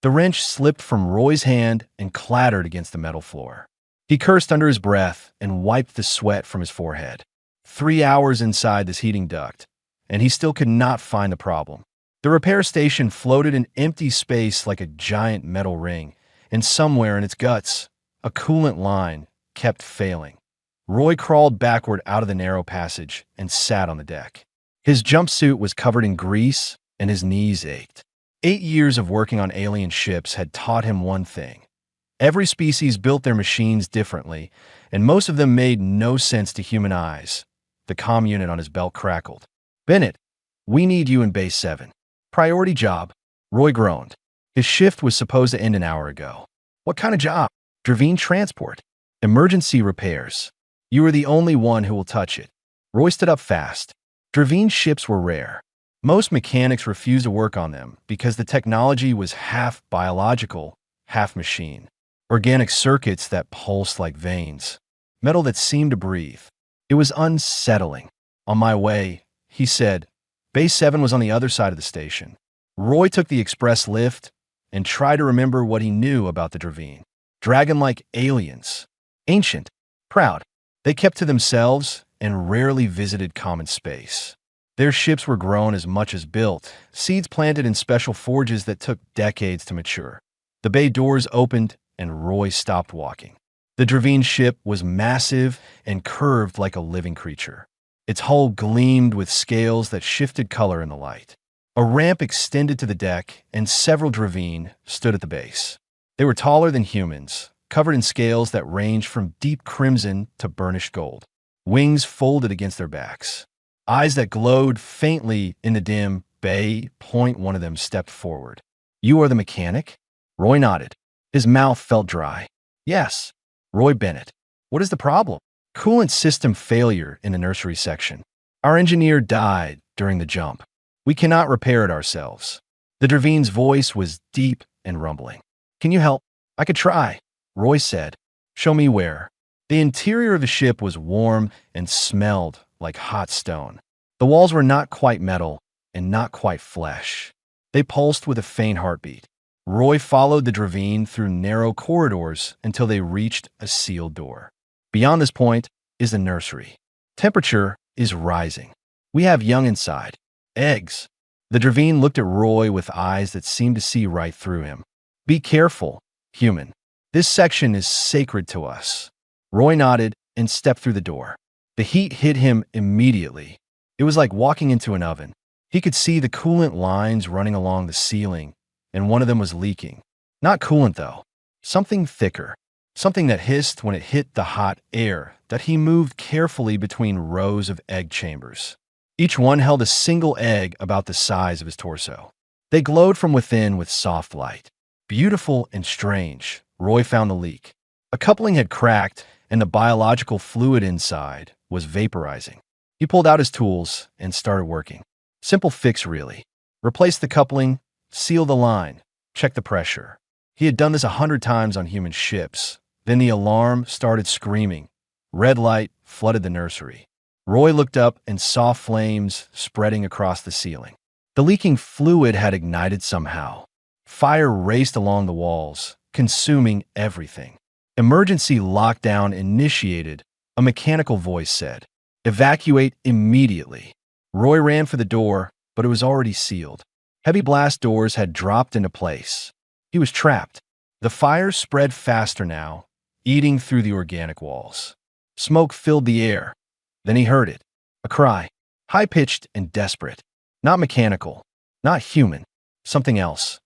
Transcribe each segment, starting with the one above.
The wrench slipped from Roy's hand and clattered against the metal floor. He cursed under his breath and wiped the sweat from his forehead. 3 hours inside this heating duct, and he still could not find the problem. The repair station floated in empty space like a giant metal ring, and somewhere in its guts, a coolant line kept failing. Roy crawled backward out of the narrow passage and sat on the deck. His jumpsuit was covered in grease, and his knees ached. 8 years of working on alien ships had taught him one thing. Every species built their machines differently, and most of them made no sense to human eyes. The comm unit on his belt crackled. "Bennett, we need you in Base 7. Priority job." Roy groaned. His shift was supposed to end an hour ago. "What kind of job?" "Dravine transport. Emergency repairs. You are the only one who will touch it." Roy stood up fast. Dravine ships were rare. Most mechanics refused to work on them because the technology was half biological, half machine. Organic circuits that pulsed like veins. Metal that seemed to breathe. It was unsettling. "On my way," he said. Base 7 was on the other side of the station. Roy took the express lift and tried to remember what he knew about the Dravine. Dragon-like aliens. Ancient. Proud. They kept to themselves and rarely visited common space. Their ships were grown as much as built, seeds planted in special forges that took decades to mature. The bay doors opened, and Roy stopped walking. The Dravine ship was massive and curved like a living creature. Its hull gleamed with scales that shifted color in the light. A ramp extended to the deck, and several Dravine stood at the base. They were taller than humans, covered in scales that ranged from deep crimson to burnished gold. Wings folded against their backs. Eyes that glowed faintly in the dim bay. One of them stepped forward. "You are the mechanic?" Roy nodded. His mouth felt dry. "Yes." "Roy Bennett. What is the problem?" "Coolant system failure in the nursery section. Our engineer died during the jump. We cannot repair it ourselves." The Dravine's voice was deep and rumbling. "Can you help?" "I could try," Roy said. "Show me where." The interior of the ship was warm and smelled like hot stone. The walls were not quite metal and not quite flesh. They pulsed with a faint heartbeat. Roy followed the Dravine through narrow corridors until they reached a sealed door. "Beyond this point is the nursery. Temperature is rising. We have young inside. Eggs." The Dravine looked at Roy with eyes that seemed to see right through him. "Be careful, human. This section is sacred to us." Roy nodded and stepped through the door. The heat hit him immediately. It was like walking into an oven. He could see the coolant lines running along the ceiling, and one of them was leaking. Not coolant, though. Something thicker. Something that hissed when it hit the hot air that he moved carefully between rows of egg chambers. Each one held a single egg about the size of his torso. They glowed from within with soft light. Beautiful and strange, Roy found the leak. A coupling had cracked, and the biological fluid inside was vaporizing. He pulled out his tools and started working. Simple fix, really. Replace the coupling, seal the line, check the pressure. He had done this 100 times on human ships. Then the alarm started screaming. Red light flooded the nursery. Roy looked up and saw flames spreading across the ceiling. The leaking fluid had ignited somehow. Fire raced along the walls, consuming everything. "Emergency lockdown initiated," a mechanical voice said. "Evacuate immediately." Roy ran for the door, but it was already sealed. Heavy blast doors had dropped into place. He was trapped. The fire spread faster now, eating through the organic walls. Smoke filled the air. Then he heard it. A cry. High-pitched and desperate. Not mechanical. Not human. Something else.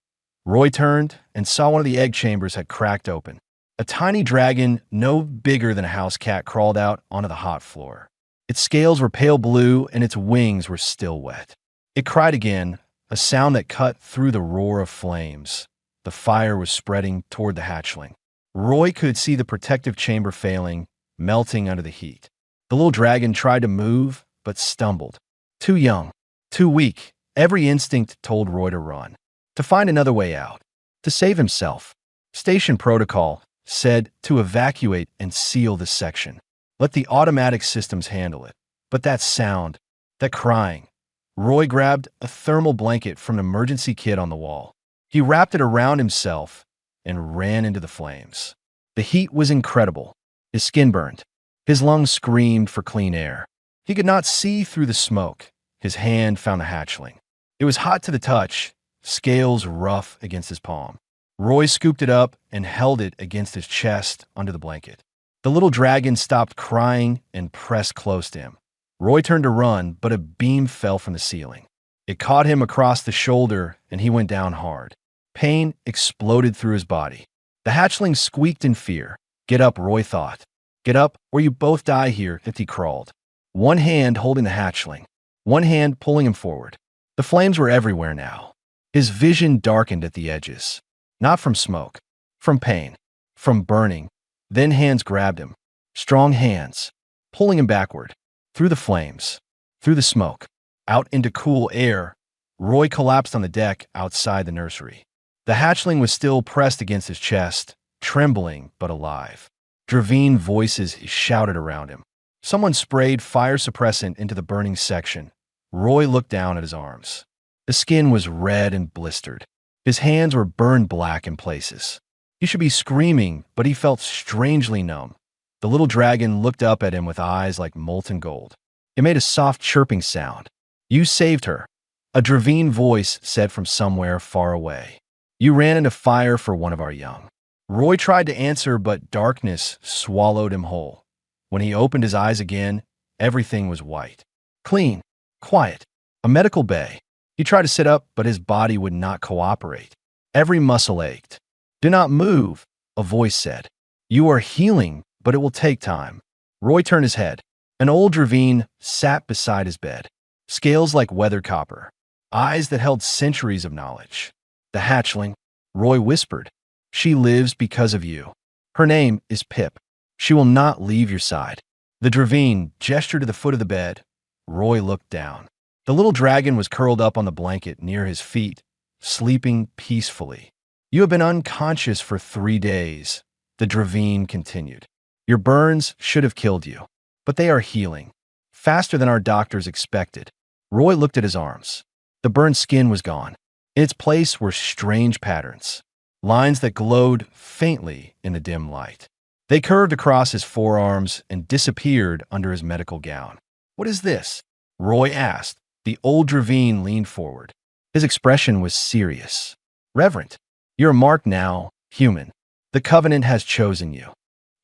Roy turned and saw one of the egg chambers had cracked open. A tiny dragon, no bigger than a house cat, crawled out onto the hot floor. Its scales were pale blue and its wings were still wet. It cried again, a sound that cut through the roar of flames. The fire was spreading toward the hatchling. Roy could see the protective chamber failing, melting under the heat. The little dragon tried to move, but stumbled. Too young, too weak. Every instinct told Roy to run, to find another way out, to save himself. Station protocol said to evacuate and seal the section. Let the automatic systems handle it. But that sound, that crying. Roy grabbed a thermal blanket from an emergency kit on the wall. He wrapped it around himself and ran into the flames. The heat was incredible. His skin burned. His lungs screamed for clean air. He could not see through the smoke. His hand found the hatchling. It was hot to the touch, scales rough against his palm. Roy scooped it up and held it against his chest under the blanket. The little dragon stopped crying and pressed close to him. Roy turned to run, but a beam fell from the ceiling. It caught him across the shoulder, and he went down hard. Pain exploded through his body. The hatchling squeaked in fear. "Get up," Roy thought. "Get up, or you both die here," he crawled. One hand holding the hatchling, one hand pulling him forward. The flames were everywhere now. His vision darkened at the edges. Not from smoke, from pain, from burning. Then hands grabbed him. Strong hands, pulling him backward. Through the flames, through the smoke, out into cool air. Roy collapsed on the deck outside the nursery. The hatchling was still pressed against his chest, trembling but alive. Dravine voices shouted around him. Someone sprayed fire suppressant into the burning section. Roy looked down at his arms. The skin was red and blistered. His hands were burned black in places. He should be screaming, but he felt strangely numb. The little dragon looked up at him with eyes like molten gold. It made a soft chirping sound. "You saved her," a Dravine voice said from somewhere far away. "You ran into fire for one of our young." Roy tried to answer, but darkness swallowed him whole. When he opened his eyes again, everything was white. Clean, quiet, a medical bay. He tried to sit up, but his body would not cooperate. Every muscle ached. "Do not move," a voice said. "You are healing, but it will take time." Roy turned his head. An old Dravine sat beside his bed. Scales like weathered copper. Eyes that held centuries of knowledge. "The hatchling," Roy whispered. "She lives because of you. Her name is Pip. She will not leave your side." The Dravine gestured to the foot of the bed. Roy looked down. The little dragon was curled up on the blanket near his feet, sleeping peacefully. "You have been unconscious for 3 days," the Dravine continued. "Your burns should have killed you, but they are healing, faster than our doctors expected." Roy looked at his arms. The burned skin was gone. In its place were strange patterns, lines that glowed faintly in the dim light. They curved across his forearms and disappeared under his medical gown. "What is this?" Roy asked. The old Dravine leaned forward. His expression was serious. "Reverent, you're marked now, human. The Covenant has chosen you."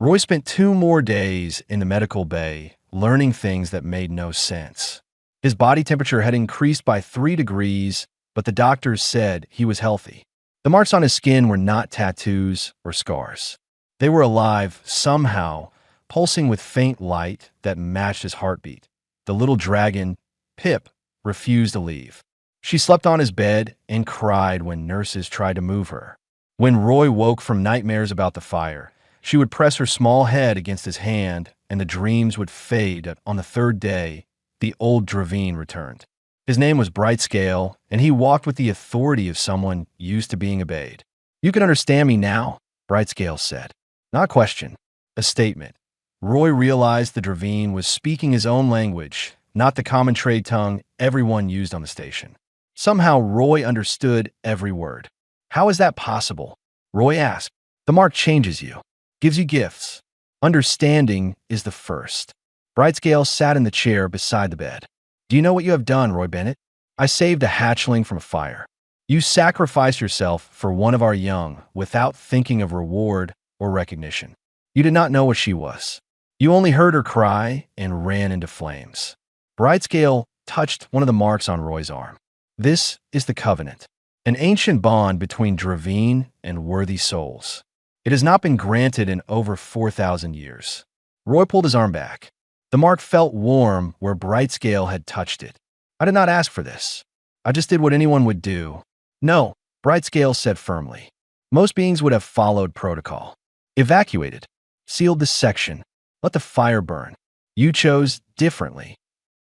Roy spent 2 more days in the medical bay, learning things that made no sense. His body temperature had increased by 3 degrees, but the doctors said he was healthy. The marks on his skin were not tattoos or scars. They were alive, somehow, pulsing with faint light that matched his heartbeat. The little dragon, Pip, refused to leave. She slept on his bed and cried when nurses tried to move her. When Roy woke from nightmares about the fire, she would press her small head against his hand, and the dreams would fade. On the 3rd day, the old Dravine returned. His name was Brightscale, and he walked with the authority of someone used to being obeyed. "You can understand me now," Brightscale said. Not a question, a statement. Roy realized the Dravine was speaking his own language, not the common trade tongue everyone used on the station. Somehow Roy understood every word. "How is that possible?" Roy asked. "The mark changes you, gives you gifts. Understanding is the first." Brightscale sat in the chair beside the bed. "Do you know what you have done, Roy Bennett? I saved a hatchling from a fire. You sacrificed yourself for one of our young without thinking of reward or recognition. You did not know what she was. You only heard her cry and ran into flames." Brightscale touched one of the marks on Roy's arm. "This is the Covenant, an ancient bond between Dravine and worthy souls. It has not been granted in over 4,000 years." Roy pulled his arm back. The mark felt warm where Brightscale had touched it. "I did not ask for this. I just did what anyone would do." "No," Brightscale said firmly. "Most beings would have followed protocol. Evacuated. Sealed this section. Let the fire burn. You chose differently."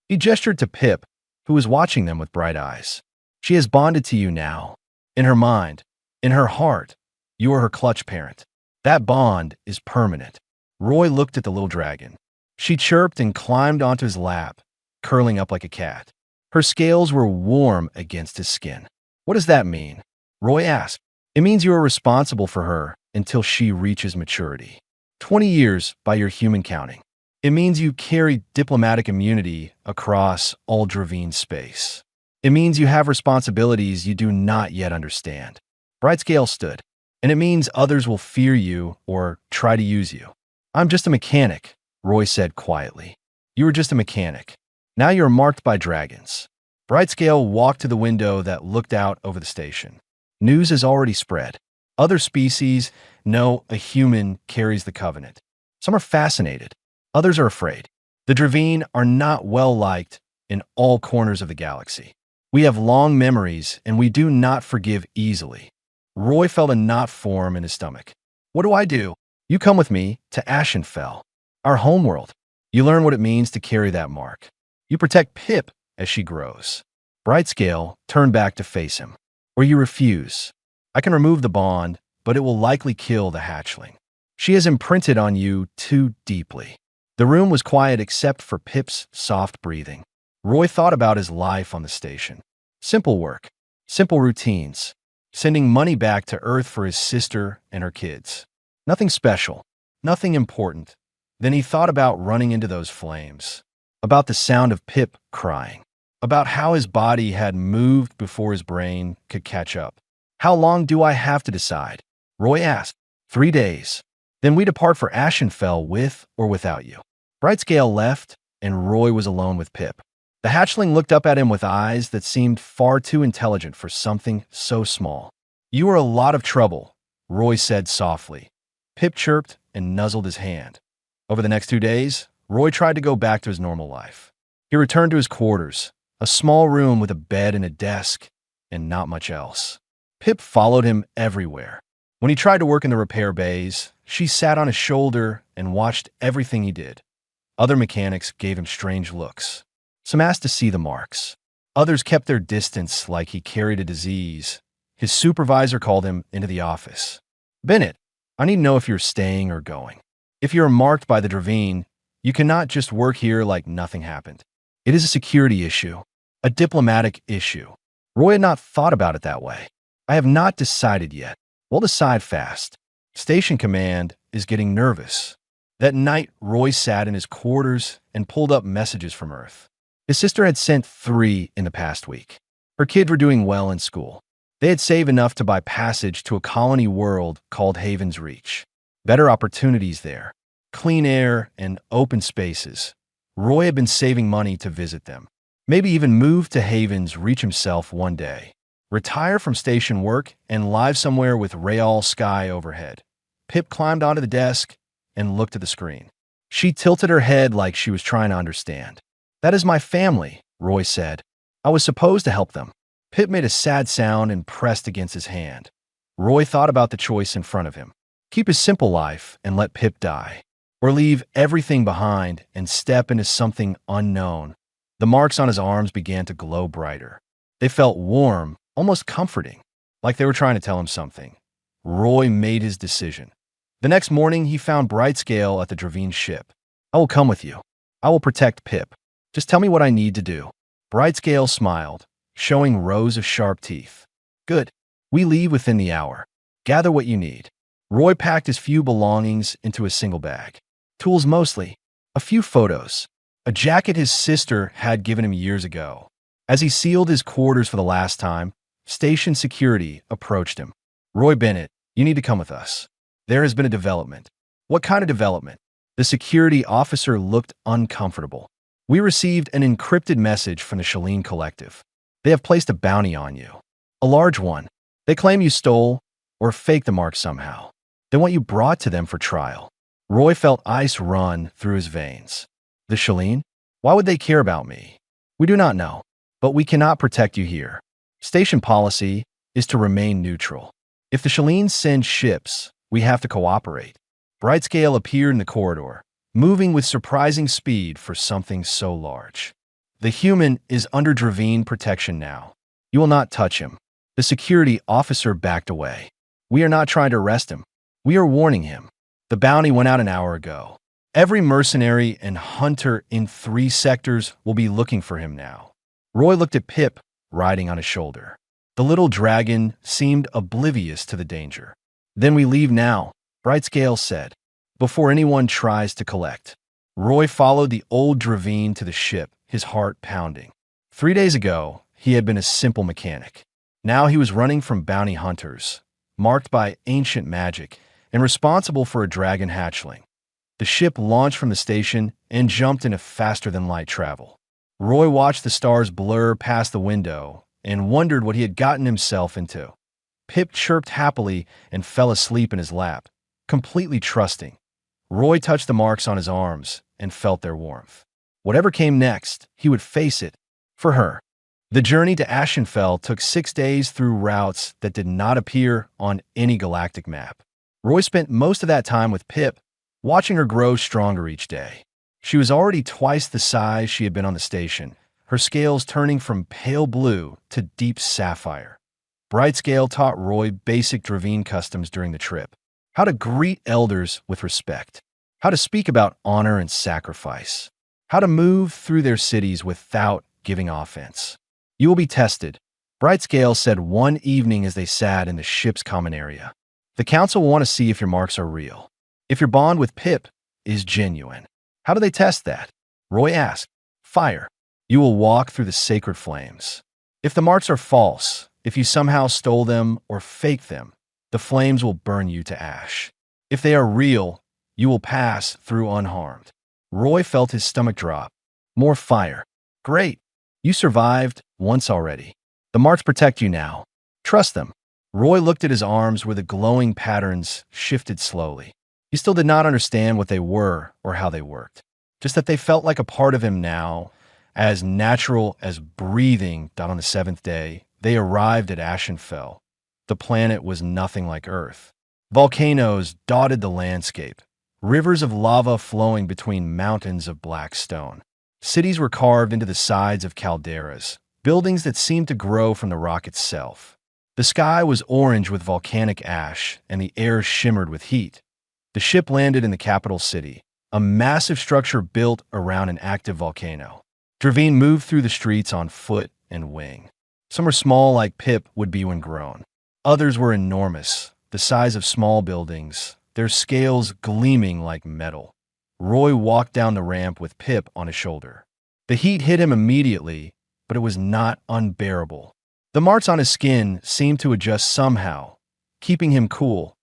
He gestured to Pip, who was watching them with bright eyes. "She has bonded to you now. In her mind, in her heart, you are her clutch parent. That bond is permanent." Roy looked at the little dragon. She chirped and climbed onto his lap, curling up like a cat. Her scales were warm against his skin. "What does that mean?" Roy asked. It means you are responsible for her until she reaches maturity. 20 years by your human counting. It means you carry diplomatic immunity across all Dravine space. It means you have responsibilities you do not yet understand. Brightscale stood. And it means others will fear you or try to use you. I'm just a mechanic, Roy said quietly. You were just a mechanic. Now you're marked by dragons. Brightscale walked to the window that looked out over the station. News has already spread. Other species know a human carries the covenant. Some are fascinated. Others are afraid. The Dravine are not well liked in all corners of the galaxy. We have long memories, and we do not forgive easily. Roy felt a knot form in his stomach. What do I do? You come with me to Ashenfell, our homeworld. You learn what it means to carry that mark. You protect Pip as she grows. Brightscale turned back to face him. Or you refuse. I can remove the bond, but it will likely kill the hatchling. She has imprinted on you too deeply. The room was quiet except for Pip's soft breathing. Roy thought about his life on the station. Simple work, simple routines, sending money back to Earth for his sister and her kids. Nothing special, nothing important. Then he thought about running into those flames, about the sound of Pip crying, about how his body had moved before his brain could catch up. How long do I have to decide? Roy asked. 3 days. Then we depart for Ashenfell with or without you. Brightscale left, and Roy was alone with Pip. The hatchling looked up at him with eyes that seemed far too intelligent for something so small. You are a lot of trouble, Roy said softly. Pip chirped and nuzzled his hand. Over the next 2 days, Roy tried to go back to his normal life. He returned to his quarters, a small room with a bed and a desk, and not much else. Pip followed him everywhere. When he tried to work in the repair bays, she sat on his shoulder and watched everything he did. Other mechanics gave him strange looks. Some asked to see the marks. Others kept their distance like he carried a disease. His supervisor called him into the office. Bennett, I need to know if you're staying or going. If you're marked by the Dravine, you cannot just work here like nothing happened. It is a security issue, a diplomatic issue. Roy had not thought about it that way. I have not decided yet. We'll decide fast. Station command is getting nervous. That night, Roy sat in his quarters and pulled up messages from Earth. His sister had sent 3 in the past week. Her kids were doing well in school. They had saved enough to buy passage to a colony world called Haven's Reach. Better opportunities there. Clean air and open spaces. Roy had been saving money to visit them. Maybe even move to Haven's Reach himself one day. Retire from station work and live somewhere with Real sky overhead. Pip climbed onto the desk and looked at the screen. She tilted her head like she was trying to understand. That is my family, Roy said. I was supposed to help them. Pip made a sad sound and pressed against his hand. Roy thought about the choice in front of him. Keep his simple life and let Pip die. Or leave everything behind and step into something unknown. The marks on his arms began to glow brighter. They felt warm, almost comforting, like they were trying to tell him something. Roy made his decision. The next morning, he found Brightscale at the Dravine ship. I will come with you. I will protect Pip. Just tell me what I need to do. Brightscale smiled, showing rows of sharp teeth. Good. We leave within the hour. Gather what you need. Roy packed his few belongings into a single bag. Tools mostly. A few photos. A jacket his sister had given him years ago. As he sealed his quarters for the last time, station security approached him. Roy Bennett, you need to come with us. There has been a development. What kind of development? The security officer looked uncomfortable. We received an encrypted message from the Shalene Collective. They have placed a bounty on you. A large one. They claim you stole or faked the mark somehow. They want you brought to them for trial. Roy felt ice run through his veins. The Shalene? Why would they care about me? We do not know, but we cannot protect you here. Station policy is to remain neutral. If the Shalene send ships, we have to cooperate. Brightscale appeared in the corridor, moving with surprising speed for something so large. The human is under Dravine protection now. You will not touch him. The security officer backed away. We are not trying to arrest him. We are warning him. The bounty went out an hour ago. Every mercenary and hunter in 3 sectors will be looking for him now. Roy looked at Pip riding on his shoulder. The little dragon seemed oblivious to the danger. "Then we leave now," Brightscale said, "before anyone tries to collect." Roy followed the old Dravine to the ship, his heart pounding. 3 days ago, he had been a simple mechanic. Now he was running from bounty hunters, marked by ancient magic, and responsible for a dragon hatchling. The ship launched from the station and jumped into faster-than-light travel. Roy watched the stars blur past the window and wondered what he had gotten himself into. Pip chirped happily and fell asleep in his lap, completely trusting. Roy touched the marks on his arms and felt their warmth. Whatever came next, he would face it, for her. The journey to Ashenfell took 6 days through routes that did not appear on any galactic map. Roy spent most of that time with Pip, watching her grow stronger each day. She was already twice the size she had been on the station, her scales turning from pale blue to deep sapphire. Brightscale taught Roy basic Dravine customs during the trip: how to greet elders with respect, how to speak about honor and sacrifice, how to move through their cities without giving offense. "You will be tested," Brightscale said one evening as they sat in the ship's common area. "The council will want to see if your marks are real, if your bond with Pip is genuine." "How do they test that?" Roy asked. "Fire. You will walk through the sacred flames. If the marks are false, if you somehow stole them or faked them, the flames will burn you to ash. If they are real, you will pass through unharmed." Roy felt his stomach drop. More fire. "Great. You survived once already. The marks protect you now. Trust them." Roy looked at his arms where the glowing patterns shifted slowly. He still did not understand what they were or how they worked, just that they felt like a part of him now, as natural as breathing. On the 7th day, they arrived at Ashenfell. The planet was nothing like Earth. Volcanoes dotted the landscape, rivers of lava flowing between mountains of black stone. Cities were carved into the sides of calderas, buildings that seemed to grow from the rock itself. The sky was orange with volcanic ash, and the air shimmered with heat. The ship landed in the capital city, a massive structure built around an active volcano. Dravine moved through the streets on foot and wing. Some were small like Pip would be when grown. Others were enormous, the size of small buildings, their scales gleaming like metal. Roy walked down the ramp with Pip on his shoulder. The heat hit him immediately, but it was not unbearable. The marks on his skin seemed to adjust somehow, keeping him cool.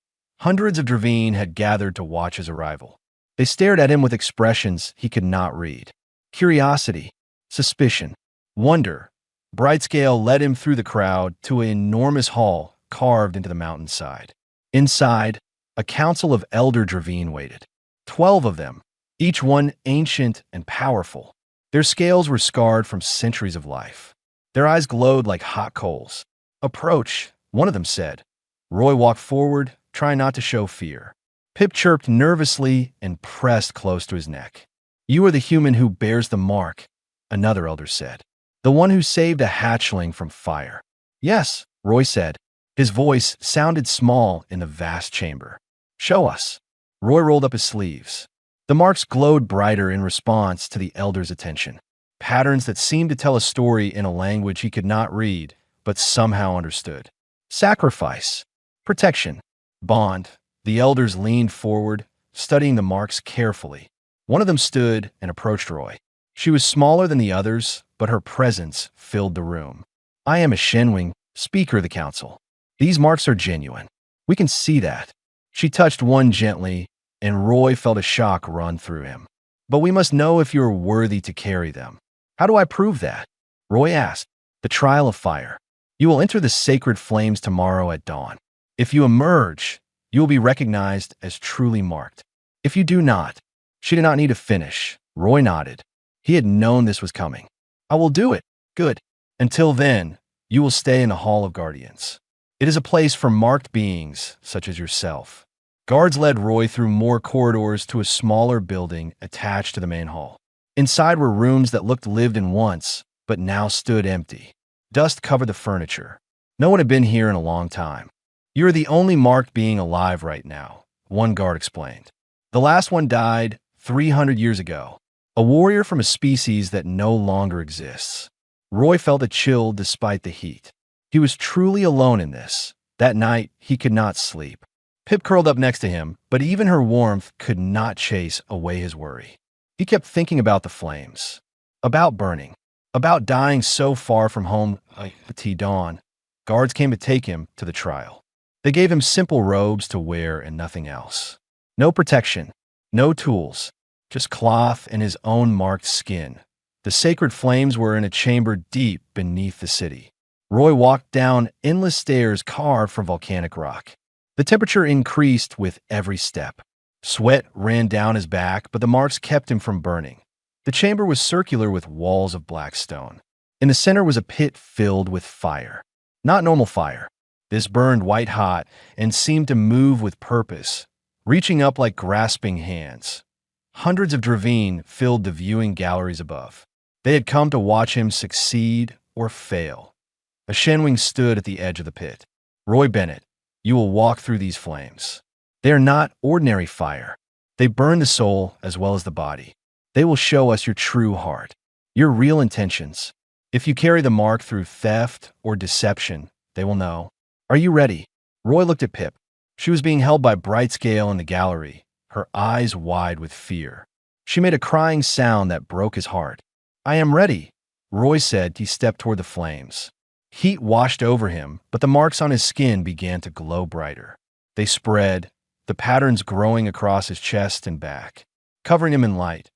Hundreds of Dravine had gathered to watch his arrival. They stared at him with expressions he could not read: curiosity, suspicion, wonder. Brightscale led him through the crowd to an enormous hall carved into the mountainside. Inside, a council of elder Dravine waited. 12 of them, each one ancient and powerful. Their scales were scarred from centuries of life. Their eyes glowed like hot coals. "Approach," one of them said. Roy walked forward, trying not to show fear. Pip chirped nervously and pressed close to his neck. "You are the human who bears the mark," another elder said. "The one who saved a hatchling from fire." "Yes," Roy said. His voice sounded small in the vast chamber. "Show us." Roy rolled up his sleeves. The marks glowed brighter in response to the elder's attention. Patterns that seemed to tell a story in a language he could not read, but somehow understood. Sacrifice. Protection. Bond. The elders leaned forward, studying the marks carefully. One of them stood and approached Roy. She was smaller than the others, but her presence filled the room. "I am a Shenwing, Speaker of the Council. These marks are genuine. We can see that." She touched one gently, and Roy felt a shock run through him. "But we must know if you are worthy to carry them." "How do I prove that?" Roy asked. "The trial of fire. You will enter the sacred flames tomorrow at dawn. If you emerge, you will be recognized as truly marked. If you do not—" She did not need to finish. Roy nodded. He had known this was coming. "I will do it." "Good. Until then, you will stay in the Hall of Guardians. It is a place for marked beings such as yourself." Guards led Roy through more corridors to a smaller building attached to the main hall. Inside were rooms that looked lived in once, but now stood empty. Dust covered the furniture. No one had been here in a long time. "You are the only marked being alive right now," one guard explained. "The last one died 300 years ago. A warrior from a species that no longer exists." Roy felt a chill despite the heat. He was truly alone in this. That night, he could not sleep. Pip curled up next to him, but even her warmth could not chase away his worry. He kept thinking about the flames, about burning, about dying so far from home. At dawn, guards came to take him to the trial. They gave him simple robes to wear and nothing else. No protection, no tools, just cloth and his own marked skin. The sacred flames were in a chamber deep beneath the city. Roy walked down endless stairs carved from volcanic rock. The temperature increased with every step. Sweat ran down his back, but the marks kept him from burning. The chamber was circular with walls of black stone. In the center was a pit filled with fire. Not normal fire. This burned white hot and seemed to move with purpose, reaching up like grasping hands. Hundreds of Dravine filled the viewing galleries above. They had come to watch him succeed or fail. A Shenwing stood at the edge of the pit. Roy Bennett, you will walk through these flames. They are not ordinary fire. They burn the soul as well as the body. They will show us your true heart, your real intentions. If you carry the mark through theft or deception, they will know. Are you ready? Roy looked at Pip. She was being held by Brightscale in the gallery, her eyes wide with fear. She made a crying sound that broke his heart. I am ready, Roy said. He stepped toward the flames. Heat washed over him, but the marks on his skin began to glow brighter. They spread, the patterns growing across his chest and back, covering him in light.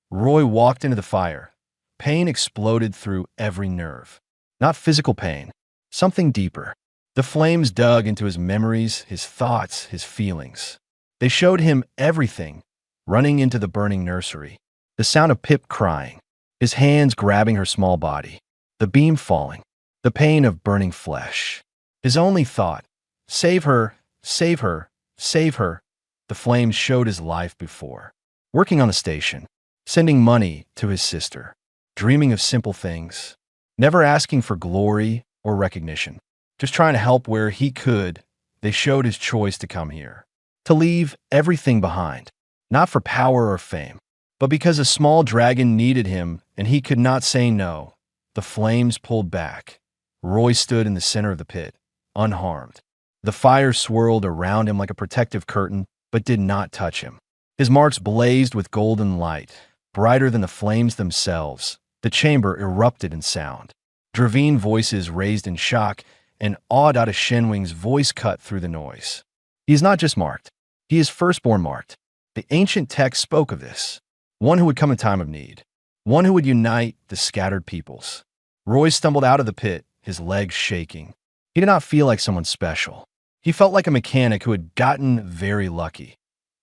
Roy walked into the fire. Pain exploded through every nerve. Not physical pain, something deeper. The flames dug into his memories, his thoughts, his feelings. They showed him everything, running into the burning nursery. The sound of Pip crying, his hands grabbing her small body, the beam falling, the pain of burning flesh. His only thought, save her, save her, save her. The flames showed his life before. Working on the station, sending money to his sister, dreaming of simple things, never asking for glory or recognition, just trying to help where he could. They showed his choice to come here, to leave everything behind, not for power or fame, but because a small dragon needed him and he could not say no. The flames pulled back. Roy stood in the center of the pit, unharmed. The fire swirled around him like a protective curtain, but did not touch him. His marks blazed with golden light, brighter than the flames themselves. The chamber erupted in sound. Dravine voices raised in shock, and awed out of Shenwing's voice cut through the noise. He is not just marked. He is firstborn marked. The ancient text spoke of this. One who would come in time of need. One who would unite the scattered peoples. Roy stumbled out of the pit, his legs shaking. He did not feel like someone special. He felt like a mechanic who had gotten very lucky.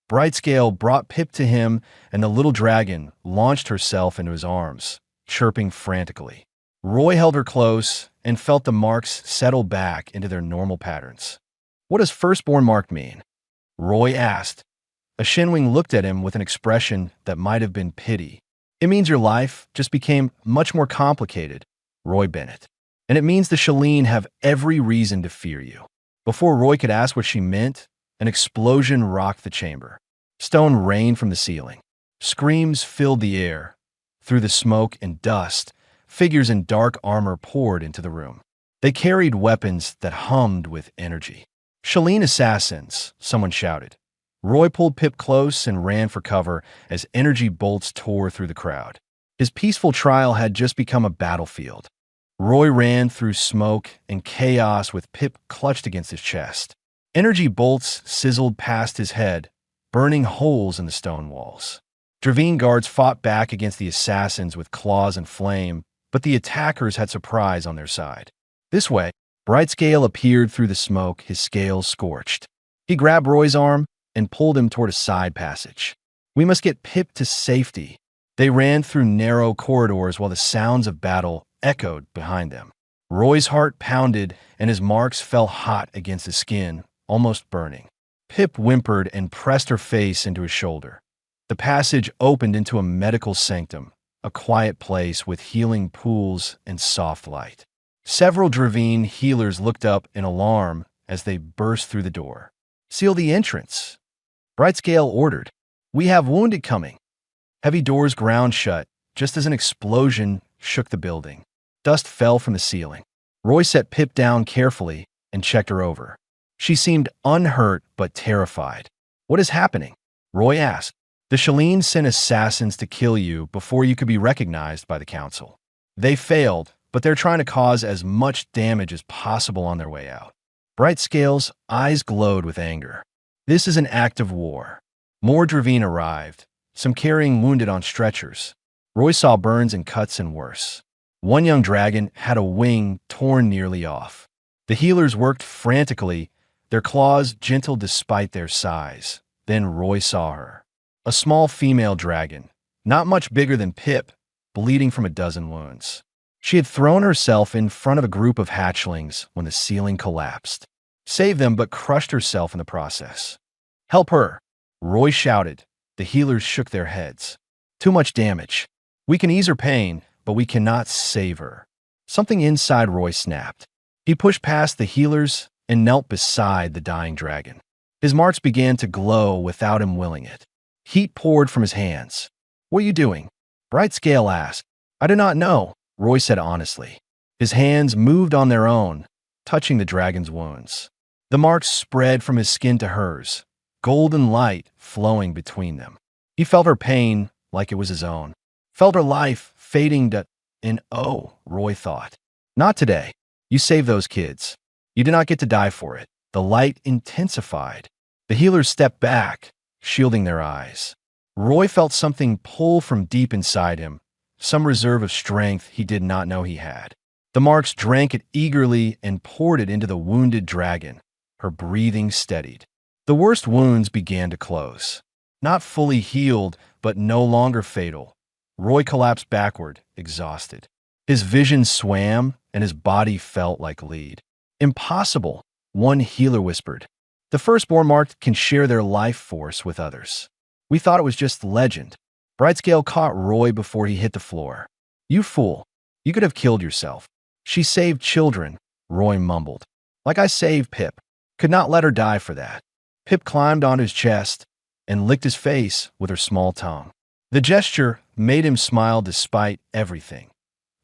Brightscale brought Pip to him, and the little dragon launched herself into his arms, chirping frantically. Roy held her close and felt the marks settle back into their normal patterns. What does firstborn marked mean? Roy asked. A Shenwing looked at him with an expression that might have been pity. It means your life just became much more complicated, Roy Bennett. And it means the Shalene have every reason to fear you. Before Roy could ask what she meant, an explosion rocked the chamber. Stone rained from the ceiling. Screams filled the air. Through the smoke and dust, figures in dark armor poured into the room. They carried weapons that hummed with energy. Shalene assassins, someone shouted. Roy pulled Pip close and ran for cover as energy bolts tore through the crowd. His peaceful trial had just become a battlefield. Roy ran through smoke and chaos with Pip clutched against his chest. Energy bolts sizzled past his head, burning holes in the stone walls. Dravine guards fought back against the assassins with claws and flame, but the attackers had surprise on their side. This way, Brightscale appeared through the smoke, his scales scorched. He grabbed Roy's arm and pulled him toward a side passage. We must get Pip to safety. They ran through narrow corridors while the sounds of battle echoed behind them. Roy's heart pounded and his marks fell hot against his skin, almost burning. Pip whimpered and pressed her face into his shoulder. The passage opened into a medical sanctum, a quiet place with healing pools and soft light. Several Dravine healers looked up in alarm as they burst through the door. Seal the entrance, Brightscale ordered. We have wounded coming. Heavy doors ground shut just as an explosion shook the building. Dust fell from the ceiling. Roy set Pip down carefully and checked her over. She seemed unhurt but terrified. "What is happening?" Roy asked. "The Shalene sent assassins to kill you before you could be recognized by the council. They failed, but they're trying to cause as much damage as possible on their way out." Brightscale's eyes glowed with anger. "This is an act of war." More Dravine arrived, some carrying wounded on stretchers. Roy saw burns and cuts and worse. One young dragon had a wing torn nearly off. The healers worked frantically, their claws gentle despite their size. Then Roy saw her. A small female dragon, not much bigger than Pip, bleeding from a dozen wounds. She had thrown herself in front of a group of hatchlings when the ceiling collapsed. Saved them, but crushed herself in the process. "Help her!" Roy shouted. The healers shook their heads. "Too much damage. We can ease her pain, but we cannot save her." Something inside Roy snapped. He pushed past the healers and knelt beside the dying dragon. His marks began to glow without him willing it. Heat poured from his hands. "What are you doing?" Brightscale asked. "I do not know," Roy said honestly. His hands moved on their own, touching the dragon's wounds. The marks spread from his skin to hers, golden light flowing between them. He felt her pain like it was his own. Felt her life fading to... And oh, Roy thought. Not today. You saved those kids. You did not get to die for it. The light intensified. The healers stepped back, shielding their eyes. Roy felt something pull from deep inside him, some reserve of strength he did not know he had. The marks drank it eagerly and poured it into the wounded dragon. Her breathing steadied. The worst wounds began to close. Not fully healed, but no longer fatal. Roy collapsed backward, exhausted. His vision swam, and his body felt like lead. "Impossible," one healer whispered. "The firstborn marked can share their life force with others. We thought it was just legend." Brightscale caught Roy before he hit the floor. "You fool. You could have killed yourself." "She saved children," Roy mumbled. "Like I saved Pip. Could not let her die for that." Pip climbed onto his chest and licked his face with her small tongue. The gesture made him smile despite everything.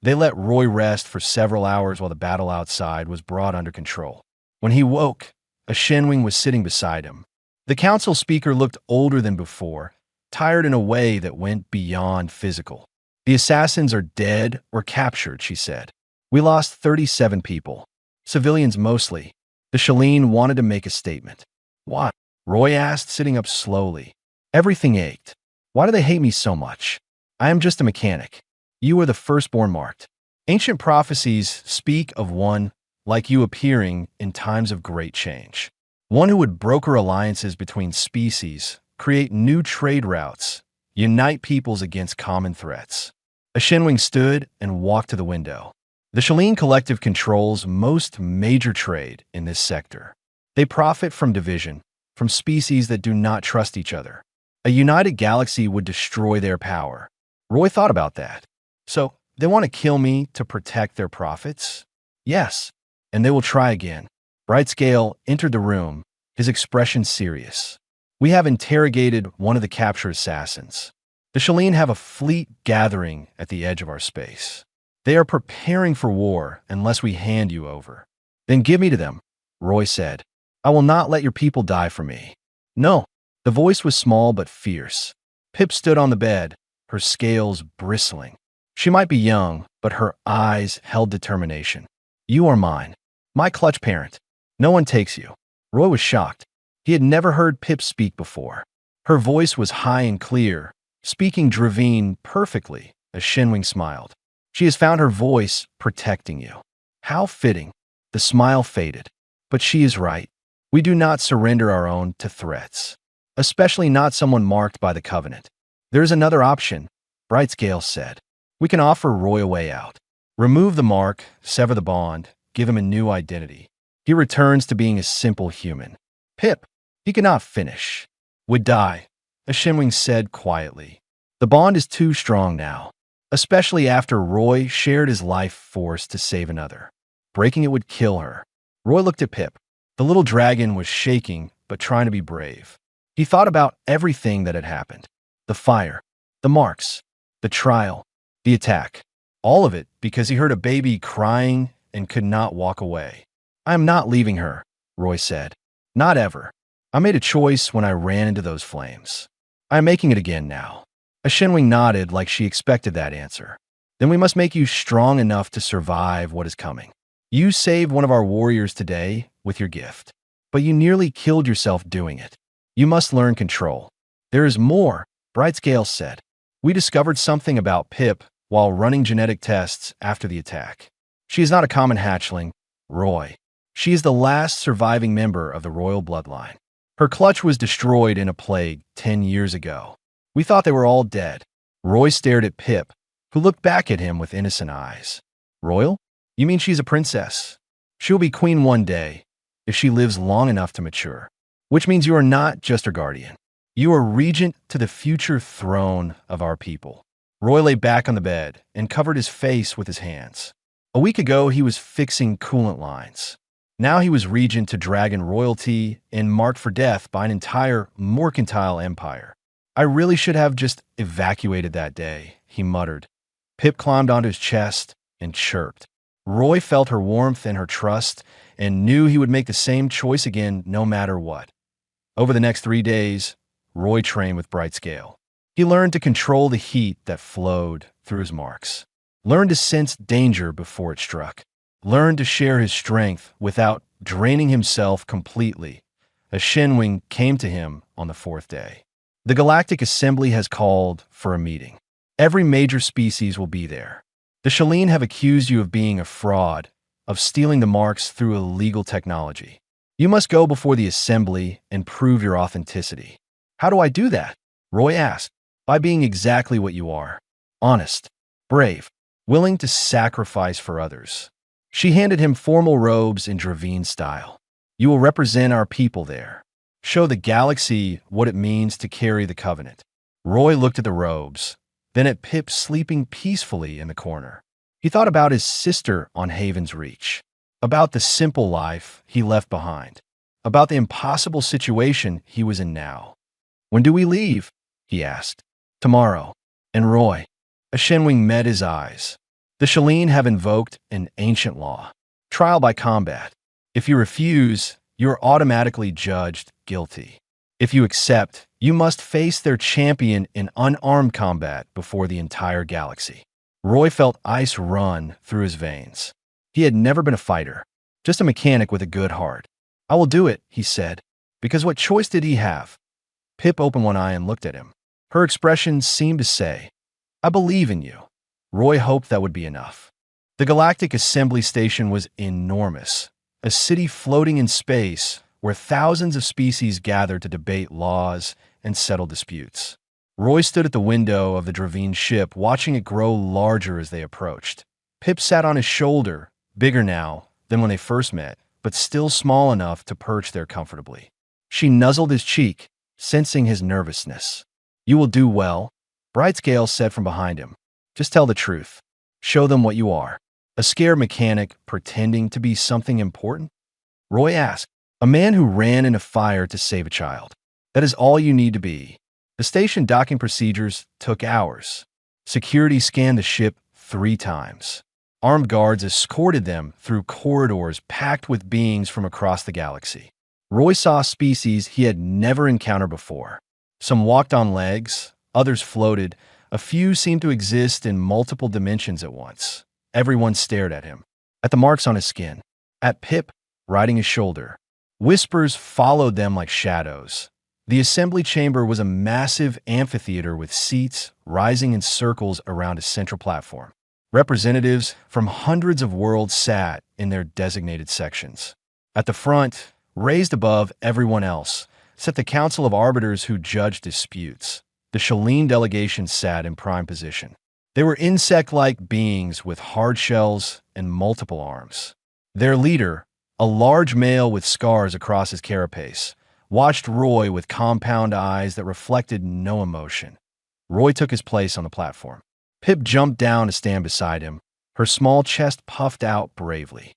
They let Roy rest for several hours while the battle outside was brought under control. When he woke, a Shenwing was sitting beside him. The council speaker looked older than before, tired in a way that went beyond physical. "The assassins are dead or captured," she said. "We lost 37 people. Civilians mostly." The Shalene wanted to make a statement. "Why?" Roy asked, sitting up slowly. Everything ached. "Why do they hate me so much? I am just a mechanic. You are the firstborn marked. Ancient prophecies speak of one like you appearing in times of great change. One who would broker alliances between species, create new trade routes, unite peoples against common threats." A Shenwing stood and walked to the window. The Shalene Collective controls most major trade in this sector. They profit from division, from species that do not trust each other. A united galaxy would destroy their power. Roy thought about that. So, they want to kill me to protect their profits? Yes, and they will try again. Brightscale entered the room, his expression serious. "We have interrogated one of the captured assassins. The Shalene have a fleet gathering at the edge of our space. They are preparing for war unless we hand you over." "Then give me to them," Roy said. "I will not let your people die for me." "No." The voice was small but fierce. Pip stood on the bed, her scales bristling. She might be young, but her eyes held determination. "You are mine. My clutch parent. No one takes you." Roy was shocked. He had never heard Pip speak before. Her voice was high and clear, speaking Dravine perfectly, as Shenwing smiled. "She has found her voice protecting you." How fitting. The smile faded. "But she is right. We do not surrender our own to threats, especially not someone marked by the Covenant." "There is another option," Brightscale said. "We can offer Roy a way out. Remove the mark, sever the bond, give him a new identity. He returns to being a simple human." Pip, he could not finish. "Would die," a Shenwing said quietly. "The bond is too strong now, especially after Roy shared his life force to save another. Breaking it would kill her." Roy looked at Pip. The little dragon was shaking, but trying to be brave. He thought about everything that had happened. The fire, the marks, the trial, the attack. All of it because he heard a baby crying and could not walk away. "I am not leaving her," Roy said. "Not ever. I made a choice when I ran into those flames. I am making it again now." A Shinwing nodded like she expected that answer. "Then we must make you strong enough to survive what is coming. You saved one of our warriors today with your gift, but you nearly killed yourself doing it. You must learn control." "There is more," Brightscale said. "We discovered something about Pip while running genetic tests after the attack. She is not a common hatchling, Roy. She is the last surviving member of the royal bloodline. Her clutch was destroyed in a plague 10 years ago. We thought they were all dead." Roy stared at Pip, who looked back at him with innocent eyes. "Royal? You mean she's a princess? She'll be queen one day, if she lives long enough to mature. Which means you are not just her guardian. You are regent to the future throne of our people." Roy lay back on the bed and covered his face with his hands. A week ago, he was fixing coolant lines. Now he was regent to dragon royalty and marked for death by an entire mercantile empire. "I really should have just evacuated that day," he muttered. Pip climbed onto his chest and chirped. Roy felt her warmth and her trust and knew he would make the same choice again no matter what. Over the next 3 days, Roy trained with Brightscale. He learned to control the heat that flowed through his marks, learned to sense danger before it struck, learned to share his strength without draining himself completely. A Shinwing came to him on the 4th day. "The Galactic Assembly has called for a meeting. Every major species will be there. The Shalene have accused you of being a fraud, of stealing the marks through illegal technology. You must go before the Assembly and prove your authenticity." "How do I do that?" Roy asked. "By being exactly what you are. Honest, brave, willing to sacrifice for others." She handed him formal robes in Dravine style. "You will represent our people there. Show the galaxy what it means to carry the Covenant." Roy looked at the robes, then at Pip sleeping peacefully in the corner. He thought about his sister on Haven's Reach, about the simple life he left behind, about the impossible situation he was in now. "When do we leave?" he asked. "Tomorrow." "And Roy?" A Shinwing met his eyes. "The Shalene have invoked an ancient law, trial by combat. If you refuse, you are automatically judged guilty. If you accept, you must face their champion in unarmed combat before the entire galaxy." Roy felt ice run through his veins. He had never been a fighter, just a mechanic with a good heart. "I will do it," he said, because what choice did he have? Pip opened one eye and looked at him. Her expression seemed to say, "I believe in you." Roy hoped that would be enough. The Galactic Assembly Station was enormous, a city floating in space where thousands of species gathered to debate laws and settle disputes. Roy stood at the window of the Dravine ship, watching it grow larger as they approached. Pip sat on his shoulder, bigger now than when they first met, but still small enough to perch there comfortably. She nuzzled his cheek, sensing his nervousness. "You will do well," Brightscale said from behind him. "Just tell the truth. Show them what you are. A scared mechanic pretending to be something important?" Roy asked. "A man who ran in a fire to save a child. That is all you need to be." The station docking procedures took hours. Security scanned the ship 3 times. Armed guards escorted them through corridors packed with beings from across the galaxy. Roy saw species he had never encountered before. Some walked on legs, others floated, a few seemed to exist in multiple dimensions at once. Everyone stared at him, at the marks on his skin, at Pip riding his shoulder. Whispers followed them like shadows. The assembly chamber was a massive amphitheater with seats rising in circles around a central platform. Representatives from hundreds of worlds sat in their designated sections. At the front, raised above everyone else, sat the Council of Arbiters who judged disputes. The Shalene delegation sat in prime position. They were insect-like beings with hard shells and multiple arms. Their leader, a large male with scars across his carapace, watched Roy with compound eyes that reflected no emotion. Roy took his place on the platform. Pip jumped down to stand beside him, her small chest puffed out bravely.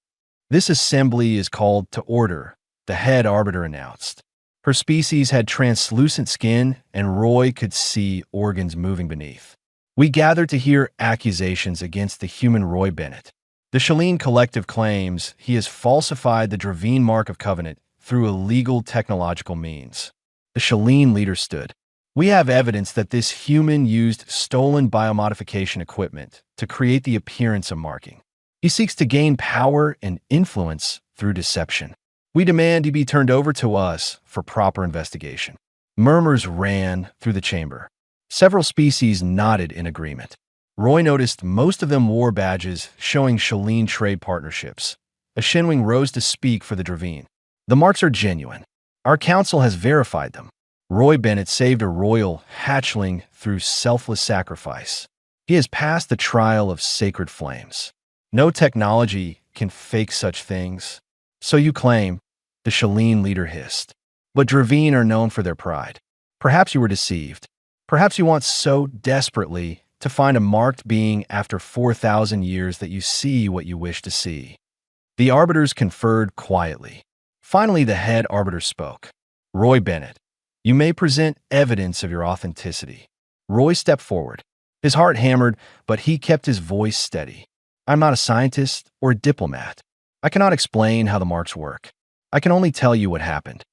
"This assembly is called to order," the head arbiter announced. Her species had translucent skin, and Roy could see organs moving beneath. "We gathered to hear accusations against the human Roy Bennett. The Shalene Collective claims he has falsified the Dravine Mark of Covenant through illegal technological means. The Shalene leader stood. We have evidence that this human used stolen biomodification equipment to create the appearance of marking. He seeks to gain power and influence through deception. We demand he be turned over to us for proper investigation. Murmurs ran through the chamber. Several species nodded in agreement. Roy noticed most of them wore badges showing Shalene trade partnerships. A Shinwing rose to speak for the Dravine. The marks are genuine. Our council has verified them. Roy Bennett saved a royal hatchling through selfless sacrifice. He has passed the trial of sacred flames. No technology can fake such things. So you claim, the Shalene leader hissed. But Dravine are known for their pride. Perhaps you were deceived. Perhaps you want so desperately to find a marked being after 4,000 years that you see what you wish to see. The arbiters conferred quietly. Finally, the head arbiter spoke. Roy Bennett, you may present evidence of your authenticity. Roy stepped forward. His heart hammered, but he kept his voice steady. I'm not a scientist or a diplomat. I cannot explain how the marks work. I can only tell you what happened.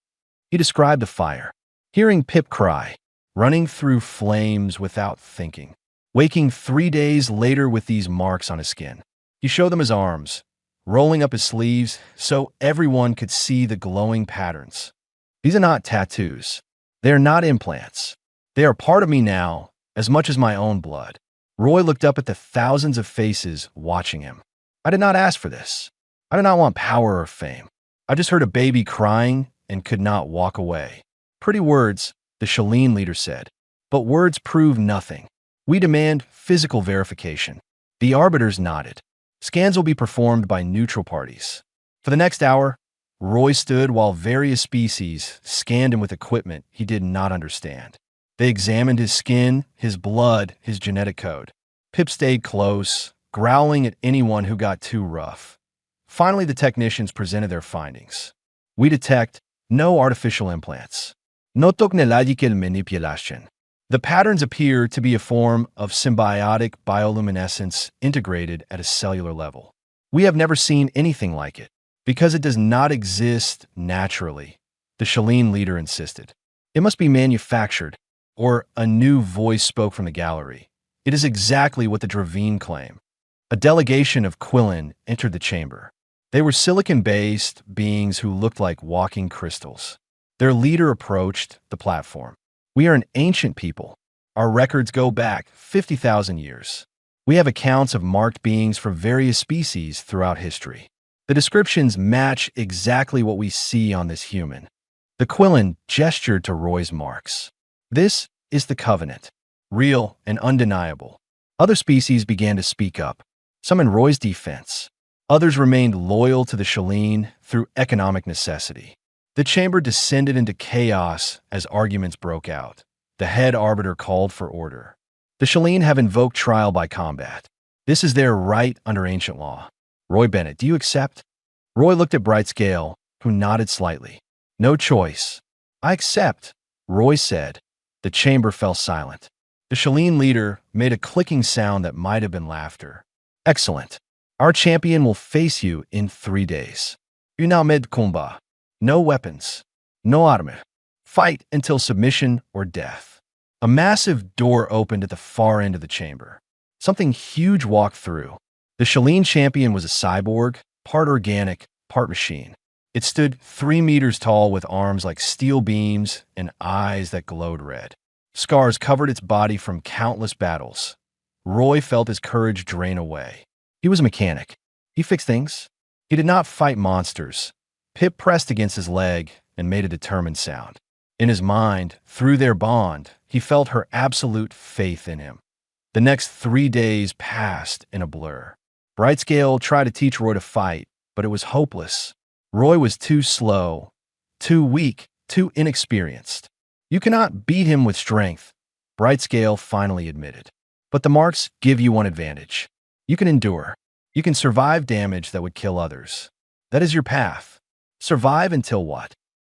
He described the fire. Hearing Pip cry, running through flames without thinking, waking 3 days later with these marks on his skin. He showed them his arms, rolling up his sleeves so everyone could see the glowing patterns. These are not tattoos. They are not implants. They are part of me now, as much as my own blood. Roy looked up at the thousands of faces watching him. I did not ask for this. I did not want power or fame. I just heard a baby crying and could not walk away. Pretty words, the Shalene leader said. But words prove nothing. We demand physical verification. The arbiters nodded. Scans will be performed by neutral parties. For the next hour, Roy stood while various species scanned him with equipment he did not understand. They examined his skin, his blood, his genetic code. Pip stayed close, growling at anyone who got too rough. Finally, the technicians presented their findings. We detect no artificial implants. No technological manipulation. The patterns appear to be a form of symbiotic bioluminescence integrated at a cellular level. We have never seen anything like it, because it does not exist naturally, the Shalene leader insisted. It must be manufactured, or a new voice spoke from the gallery. It is exactly what the Dravine claim. A delegation of Quillen entered the chamber. They were silicon-based beings who looked like walking crystals. Their leader approached the platform. We are an ancient people. Our records go back 50,000 years. We have accounts of marked beings from various species throughout history. The descriptions match exactly what we see on this human. The Quillen gestured to Roy's marks. This is the Covenant, real and undeniable. Other species began to speak up, some in Roy's defense. Others remained loyal to the Shalene through economic necessity. The chamber descended into chaos as arguments broke out. The head arbiter called for order. The Shalene have invoked trial by combat. This is their right under ancient law. Roy Bennett, do you accept? Roy looked at Brightscale, who nodded slightly. No choice. I accept, Roy said. The chamber fell silent. The Shalene leader made a clicking sound that might have been laughter. Excellent. Our champion will face you in 3 days. Una med combat. No weapons. No arme. Fight until submission or death. A massive door opened at the far end of the chamber. Something huge walked through. The Shalene champion was a cyborg, part organic, part machine. It stood 3 meters tall with arms like steel beams and eyes that glowed red. Scars covered its body from countless battles. Roy felt his courage drain away. He was a mechanic. He fixed things. He did not fight monsters. Pip pressed against his leg and made a determined sound. In his mind, through their bond, he felt her absolute faith in him. The next 3 days passed in a blur. Brightscale tried to teach Roy to fight, but it was hopeless. Roy was too slow, too weak, too inexperienced. You cannot beat him with strength, Brightscale finally admitted. But the marks give you one advantage. You can endure. You can survive damage that would kill others. That is your path. Survive until what?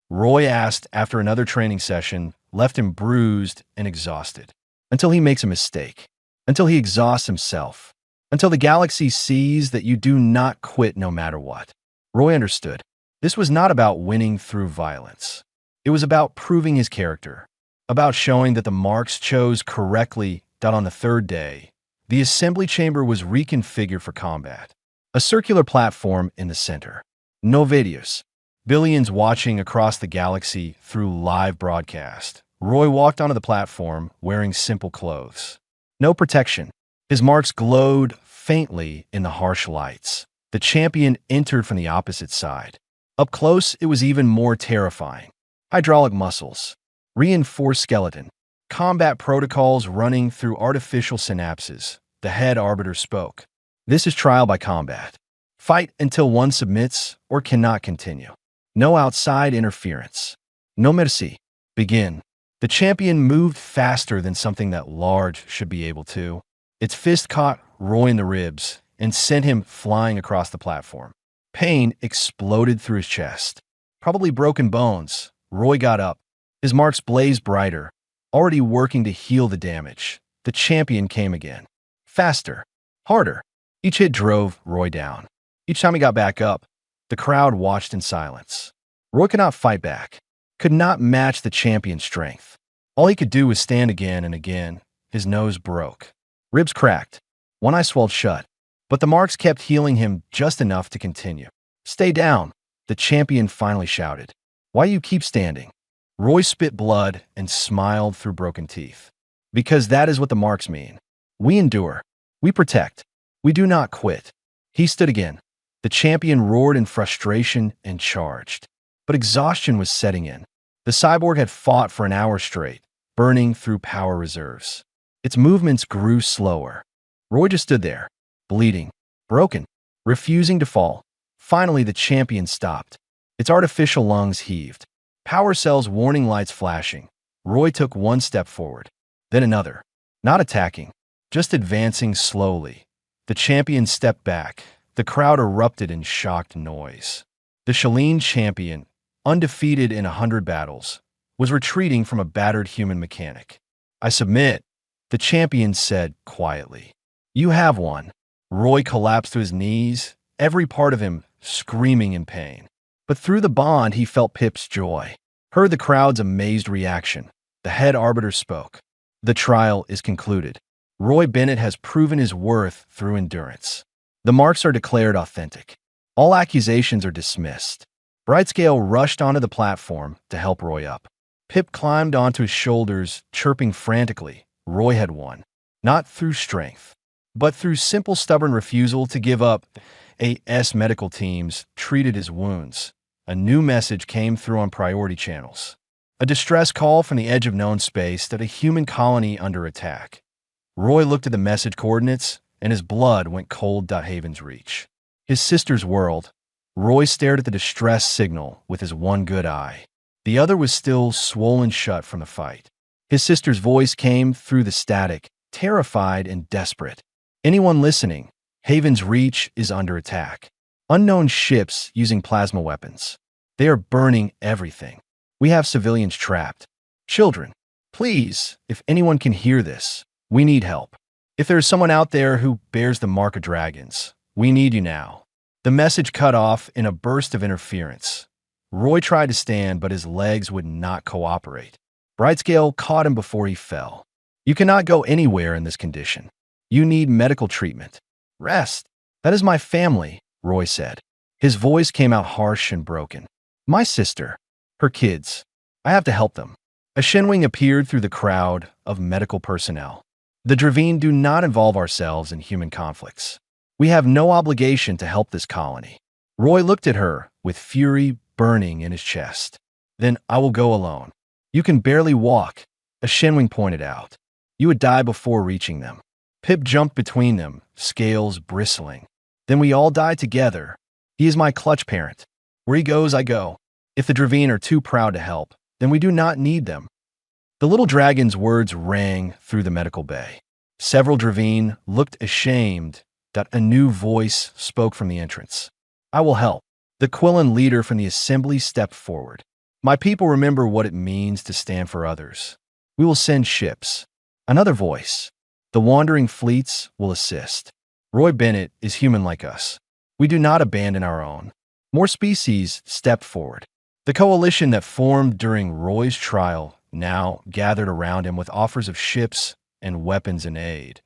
Roy asked after another training session left him bruised and exhausted. Until he makes a mistake. Until he exhausts himself. until the galaxy sees that you do not quit no matter what. Roy understood. This was not about winning through violence. It was about proving his character, about showing that the marks chose correctly. That on the third day, the assembly chamber was reconfigured for combat. A circular platform in the center. No videos. Billions watching across the galaxy through live broadcast. Roy walked onto the platform wearing simple clothes. No protection. His marks glowed faintly in the harsh lights. The champion entered from the opposite side. Up close, it was even more terrifying. Hydraulic muscles. Reinforced skeleton. Combat protocols running through artificial synapses. The head arbiter spoke. This is trial by combat. Fight until one submits or cannot continue. No outside interference. No mercy. Begin. The champion moved faster than something that large should be able to. Its fist caught Roy in the ribs and sent him flying across the platform. Pain exploded through his chest. Probably broken bones. Roy got up. His marks blazed brighter, already working to heal the damage. The champion came again. Faster. Harder. Each hit drove Roy down. Each time he got back up, the crowd watched in silence. Roy could not fight back, could not match the champion's strength. All he could do was stand again and again. His nose broke. Ribs cracked. One eye swelled shut. But the marks kept healing him just enough to continue. Stay down, the champion finally shouted. Why you keep standing? Roy spit blood and smiled through broken teeth. Because that is what the marks mean. We endure. We protect. We do not quit. He stood again. The champion roared in frustration and charged. But exhaustion was setting in. The cyborg had fought for an hour straight, burning through power reserves. Its movements grew slower. Roy just stood there, bleeding, broken, refusing to fall. Finally, the champion stopped. Its artificial lungs heaved. Power cells warning lights flashing. Roy took one step forward, then another. Not attacking, just advancing slowly. The champion stepped back. The crowd erupted in shocked noise. The Shalene champion, undefeated in 100 battles, was retreating from a battered human mechanic. I submit, the champion said quietly. You have won. Roy collapsed to his knees, every part of him screaming in pain. But through the bond, he felt Pip's joy. Heard the crowd's amazed reaction. The head arbiter spoke. The trial is concluded. Roy Bennett has proven his worth through endurance. The marks are declared authentic. All accusations are dismissed. Brightscale rushed onto the platform to help Roy up. Pip climbed onto his shoulders, chirping frantically. Roy had won. Not through strength, but through simple stubborn refusal to give up. AS medical teams treated his wounds. A new message came through on priority channels. A distress call from the edge of known space that a human colony under attack. Roy looked at the message coordinates, and his blood went cold. Haven's reach. His sister's world. Roy stared at the distress signal with his one good eye. The other was still swollen shut from the fight. His sister's voice came through the static, terrified and desperate. Anyone listening? Haven's reach is under attack. Unknown ships using plasma weapons. They are burning everything. We have civilians trapped. Children. Please, if anyone can hear this, we need help. If there is someone out there who bears the mark of dragons, we need you now. The message cut off in a burst of interference. Roy tried to stand, but his legs would not cooperate. Brightscale caught him before he fell. You cannot go anywhere in this condition. You need medical treatment. Rest. That is my family, Roy said. His voice came out harsh and broken. My sister. Her kids. I have to help them. A Shinwing appeared through the crowd of medical personnel. The Dravine do not involve ourselves in human conflicts. We have no obligation to help this colony. Roy looked at her with fury burning in his chest. Then I will go alone. You can barely walk, a Shinwing pointed out. You would die before reaching them. Pip jumped between them, scales bristling. Then we all die together. He is my clutch parent. Where he goes, I go. If the Dravine are too proud to help, then we do not need them. The little dragon's words rang through the medical bay. Several Dravine looked ashamed that a new voice spoke from the entrance. I will help. The Quillen leader from the assembly stepped forward. My people remember what it means to stand for others. We will send ships. Another voice. The wandering fleets will assist. Roy Bennett is human like us. We do not abandon our own. More species stepped forward. The coalition that formed during Roy's trial now gathered around him with offers of ships and weapons and aid.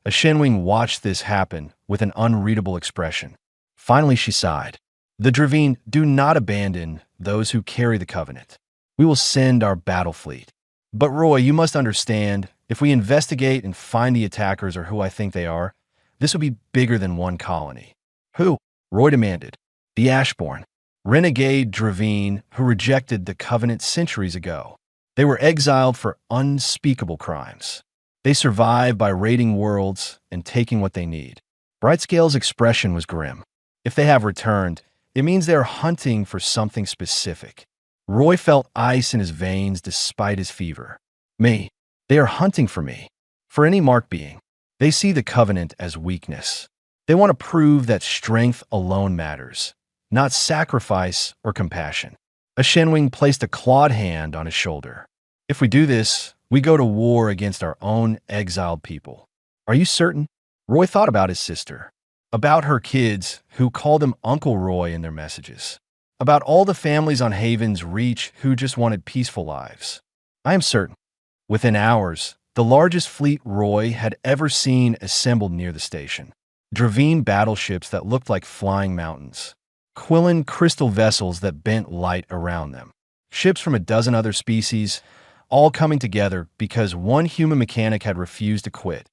A Shenwing watched this happen with an unreadable expression. Finally, she sighed. The Dravine do not abandon those who carry the Covenant. We will send our battle fleet. But Roy, you must understand, if we investigate and find the attackers or who I think they are, this will be bigger than one colony. Who? Roy demanded. The Ashborn, renegade Dravine who rejected the Covenant centuries ago. They were exiled for unspeakable crimes. They survive by raiding worlds and taking what they need. Brightscale's expression was grim. If they have returned, it means they are hunting for something specific. Roy felt ice in his veins despite his fever. Me. They are hunting for me. For any marked being. They see the Covenant as weakness. They want to prove that strength alone matters, not sacrifice or compassion. A Shenwing placed a clawed hand on his shoulder. If we do this, we go to war against our own exiled people. Are you certain? Roy thought about his sister, about her kids who called him Uncle Roy in their messages, about all the families on Haven's Reach who just wanted peaceful lives. I am certain. Within hours, the largest fleet Roy had ever seen assembled near the station. Dravine battleships that looked like flying mountains. Quillen crystal vessels that bent light around them. Ships from a dozen other species, all coming together because one human mechanic had refused to quit.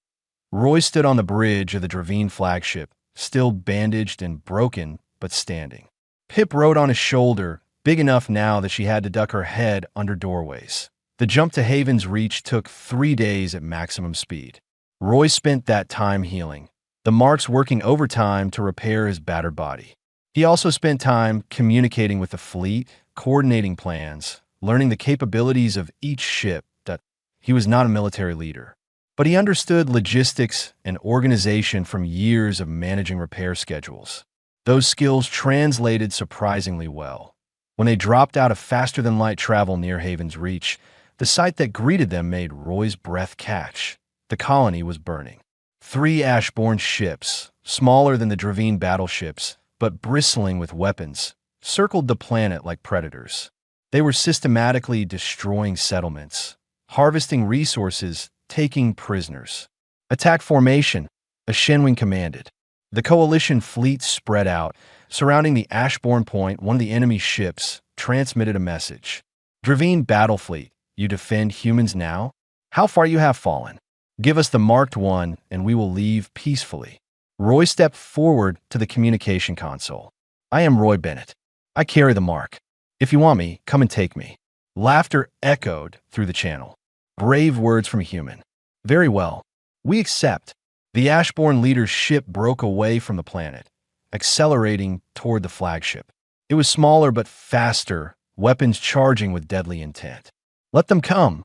Roy stood on the bridge of the Dravine flagship, still bandaged and broken, but standing. Pip rode on his shoulder, big enough now that she had to duck her head under doorways. The jump to Haven's Reach took 3 days at maximum speed. Roy spent that time healing, the marks working overtime to repair his battered body. He also spent time communicating with the fleet, coordinating plans, learning the capabilities of each ship. That he was not a military leader, but he understood logistics and organization from years of managing repair schedules. Those skills translated surprisingly well. When they dropped out of faster-than-light travel near Haven's Reach, the sight that greeted them made Roy's breath catch. The colony was burning. 3 Ashborn ships, smaller than the Dravine battleships, but bristling with weapons, circled the planet like predators. They were systematically destroying settlements, harvesting resources, taking prisoners. Attack formation, a Shenwing commanded. The coalition fleet spread out, surrounding the Ashborn point. One of the enemy ships transmitted a message. Dravine battle fleet, you defend humans now? How far you have fallen? Give us the marked one, and we will leave peacefully. Roy stepped forward to the communication console. I am Roy Bennett. I carry the mark. If you want me, come and take me. Laughter echoed through the channel. Brave words from a human. Very well. We accept. The Ashborn leader's ship broke away from the planet, accelerating toward the flagship. It was smaller but faster, weapons charging with deadly intent. Let them come,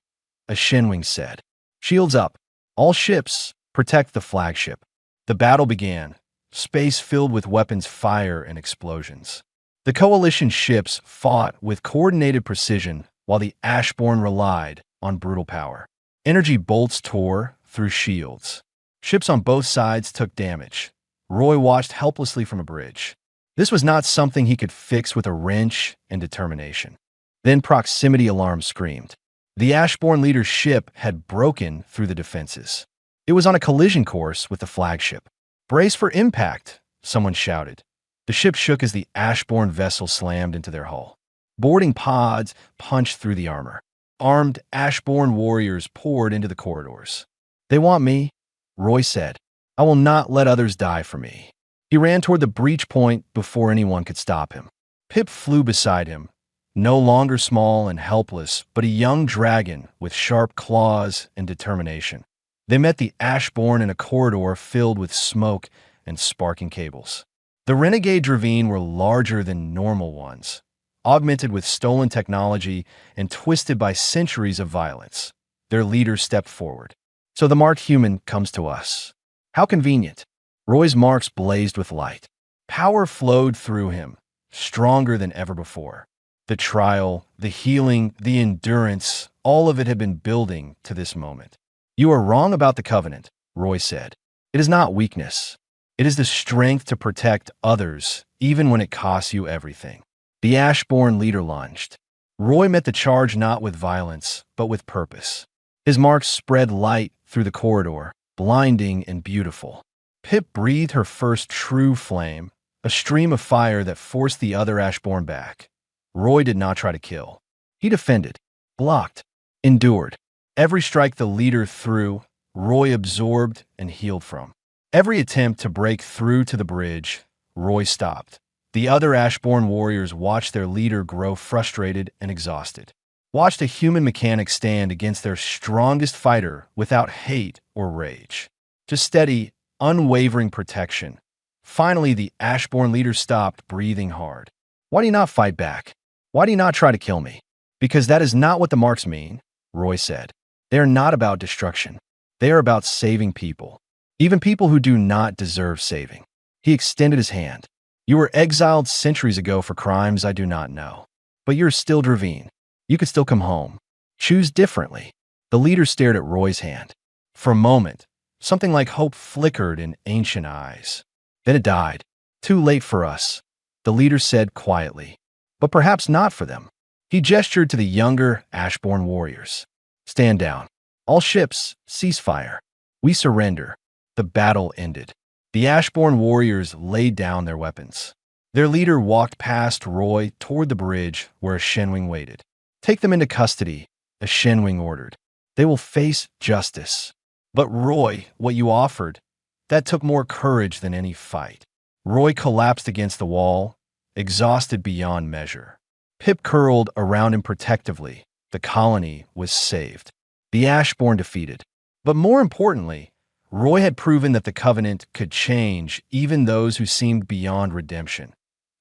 a Shenwing said. Shields up. All ships, protect the flagship. The battle began, space filled with weapons fire and explosions. The coalition ships fought with coordinated precision while the Ashborn relied on brutal power. Energy bolts tore through shields. Ships on both sides took damage. Roy watched helplessly from a bridge. This was not something he could fix with a wrench and determination. Then proximity alarms screamed. The Ashborn leader's ship had broken through the defenses. It was on a collision course with the flagship. Brace for impact, someone shouted. The ship shook as the Ashborn vessel slammed into their hull. Boarding pods punched through the armor. Armed Ashborn warriors poured into the corridors. They want me, Roy said. I will not let others die for me. He ran toward the breach point before anyone could stop him. Pip flew beside him, no longer small and helpless, but a young dragon with sharp claws and determination. They met the Ashborn in a corridor filled with smoke and sparking cables. The renegade Dravine were larger than normal ones, augmented with stolen technology and twisted by centuries of violence. Their leader stepped forward. So the marked human comes to us. How convenient. Roy's marks blazed with light. Power flowed through him, stronger than ever before. The trial, the healing, the endurance, all of it had been building to this moment. You are wrong about the Covenant, Roy said. It is not weakness. It is the strength to protect others, even when it costs you everything. The Ashborn leader lunged. Roy met the charge not with violence, but with purpose. His marks spread light through the corridor, blinding and beautiful. Pip breathed her first true flame, a stream of fire that forced the other Ashborn back. Roy did not try to kill. He defended, blocked, endured. Every strike the leader threw, Roy absorbed and healed from. Every attempt to break through to the bridge, Roy stopped. The other Ashborn warriors watched their leader grow frustrated and exhausted. Watched a human mechanic stand against their strongest fighter without hate or rage. Just steady, unwavering protection. Finally, the Ashborn leader stopped, breathing hard. Why do you not fight back? Why do you not try to kill me? Because that is not what the marks mean, Roy said. They are not about destruction. They are about saving people. Even people who do not deserve saving. He extended his hand. You were exiled centuries ago for crimes I do not know. But you're still Dravine. You could still come home. Choose differently. The leader stared at Roy's hand. For a moment, something like hope flickered in ancient eyes. Then it died. Too late for us, the leader said quietly. But perhaps not for them. He gestured to the younger Ashborn warriors. Stand down. All ships, cease fire. We surrender. The battle ended. The Ashborn warriors laid down their weapons. Their leader walked past Roy toward the bridge where a Shenwing waited. Take them into custody, a Shenwing ordered. They will face justice. But Roy, what you offered, that took more courage than any fight. Roy collapsed against the wall, exhausted beyond measure. Pip curled around him protectively. The colony was saved. The Ashborn defeated. But more importantly, Roy had proven that the Covenant could change even those who seemed beyond redemption.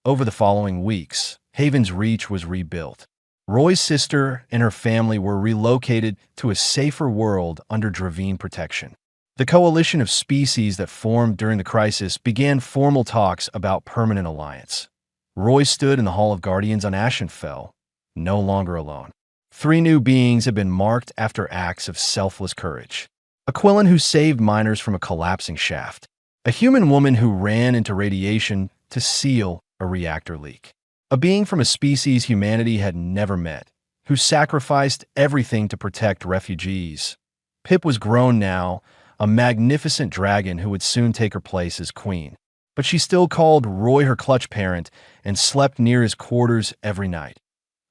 Over the following weeks, Haven's Reach was rebuilt. Roy's sister and her family were relocated to a safer world under Dravine protection. The coalition of species that formed during the crisis began formal talks about permanent alliance. Roy stood in the Hall of Guardians on Ashenfell, no longer alone. 3 new beings had been marked after acts of selfless courage. Aquilin, who saved miners from a collapsing shaft. A human woman who ran into radiation to seal a reactor leak. A being from a species humanity had never met, who sacrificed everything to protect refugees. Pip was grown now, a magnificent dragon who would soon take her place as queen. But she still called Roy her clutch parent and slept near his quarters every night.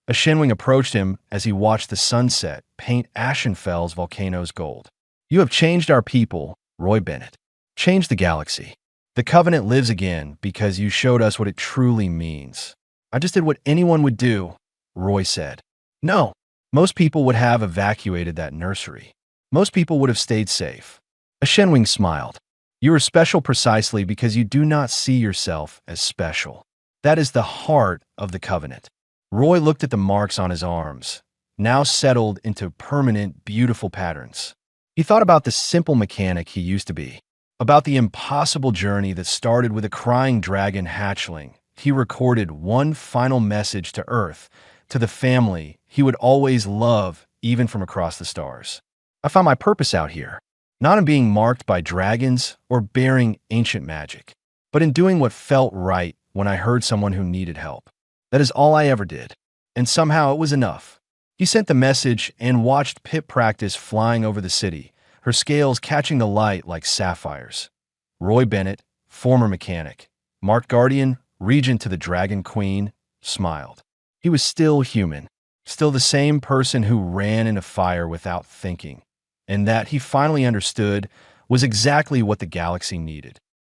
A Shenwing approached him as he watched the sunset paint Ashenfell's volcanoes gold. You have changed our people, Roy Bennett. Changed the galaxy. The Covenant lives again because you showed us what it truly means. I just did what anyone would do, Roy said. No, most people would have evacuated that nursery. Most people would have stayed safe. A Shenwing smiled. You are special precisely because you do not see yourself as special. That is the heart of the Covenant. Roy looked at the marks on his arms, now settled into permanent, beautiful patterns. He thought about the simple mechanic he used to be, about the impossible journey that started with a crying dragon hatchling. He recorded one final message to Earth, to the family he would always love, even from across the stars. I found my purpose out here, not in being marked by dragons or bearing ancient magic, but in doing what felt right when I heard someone who needed help. That is all I ever did, and somehow it was enough. He sent the message and watched Pip practice flying over the city, her scales catching the light like sapphires. Roy Bennett, former mechanic, marked guardian, regent to the Dragon Queen, smiled. He was still human, still the same person who ran into fire without thinking, and that he finally understood was exactly what the galaxy needed.